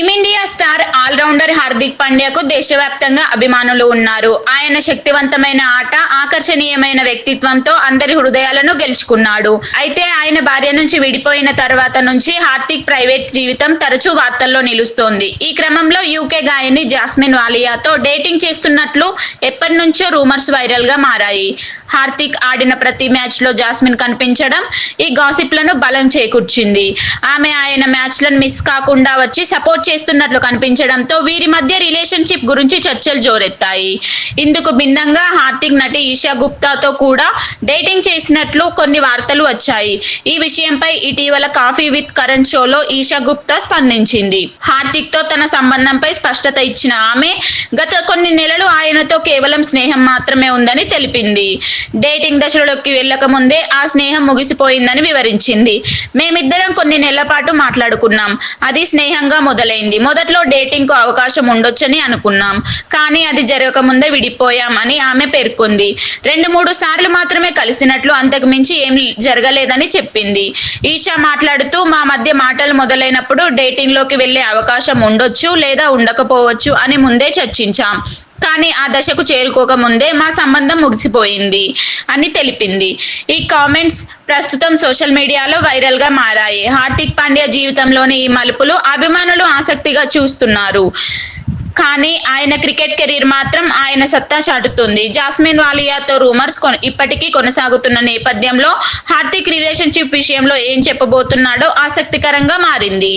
Team India star allrounder Hardik పాండ్యాకు దేశవ్యాప్తంగా అభిమానులు ఉన్నారు. ఆయన శక్తివంతమైన ఆట, ఆకర్షణీయమైన వ్యక్తిత్వంతో అందరి హృదయాలను గెలుచుకున్నాడు. అయితే ఆయన భార్య నుంచి విడిపోయిన తర్వాత నుంచి హార్దిక్ ప్రైవేట్ జీవితం తరచూ వార్తల్లో నిలుస్తోంది. ఈ క్రమంలో యూకే గాయని జాస్మిన్ వాలియాతో డేటింగ్ చేస్తున్నట్లు ఎప్పటి నుంచో రూమర్స్ వైరల్ గా మారాయి. హార్దిక్ ఆడిన ప్రతి మ్యాచ్ లో జాస్మిన్ కనిపించడం ఈ గాసిప్లను బలం చేకూర్చింది. ఆమె ఆయన మ్యాచ్లను మిస్ కాకుండా వచ్చి సపోర్ట్ చేస్తున్నట్లు కనిపించడంతో వీరి మధ్య రిలేషన్షిప్ గురించి చర్చలు జోరెత్తాయి. ఇందుకు భిన్నంగా హార్దిక్ నటి ఈషా గుప్తాతో కూడా డేటింగ్ చేసినట్లు కొన్ని వార్తలు వచ్చాయి. ఈ విషయంపై ఇటీవల కాఫీ విత్ కరణ్ షోలో ఈషా గుప్తా స్పందించింది. హార్దిక్ తో తన సంబంధంపై స్పష్టత ఇచ్చిన ఆమె గత కొన్ని నెలలు ఆయనతో కేవలం స్నేహం మాత్రమే ఉందని తెలిపింది. డేటింగ్ దశలోకి వెళ్లక ముందే ఆ స్నేహం ముగిసిపోయిందని వివరించింది. మేమిద్దరం కొన్ని నెలల పాటు మాట్లాడుకున్నాం. అది స్నేహంగా మొదలైంది. మొదట్లో డేటింగ్ కు అవకాశం ఉండొచ్చని అనుకున్నాం. కానీ అది జరగకముందే విడిపోయాం అని ఆమె పేర్కొంది. 2-3 సార్లు మాత్రమే కలిసినట్లు, అంతకు మించి ఏం జరగలేదని చెప్పింది. ఈషా మాట్లాడుతూ, మా మధ్య మాటలు మొదలైనప్పుడు డేటింగ్ లోకి వెళ్లే అవకాశం ఉండొచ్చు లేదా ఉండకపోవచ్చు అని ముందే చర్చించాం. కానీ ఆ దశకు చేరుకోకముందే మా సంబంధం ముగిసిపోయింది అని తెలిపింది. ఈ కామెంట్స్ ప్రస్తుతం సోషల్ మీడియాలో వైరల్ గా మారాయి. హార్దిక్ పాండ్యా జీవితంలోని ఈ మలుపులు అభిమానులు ఆసక్తిగా చూస్తున్నారు. కానీ ఆయన క్రికెట్ కెరీర్ మాత్రం ఆయన సత్తా చాటుతుంది. జాస్మిన్ వాలియాతో రూమర్స్ ఇప్పటికీ కొనసాగుతున్న నేపథ్యంలో హార్దిక్ రిలేషన్షిప్ విషయంలో ఏం చెప్పబోతున్నాడో ఆసక్తికరంగా మారింది.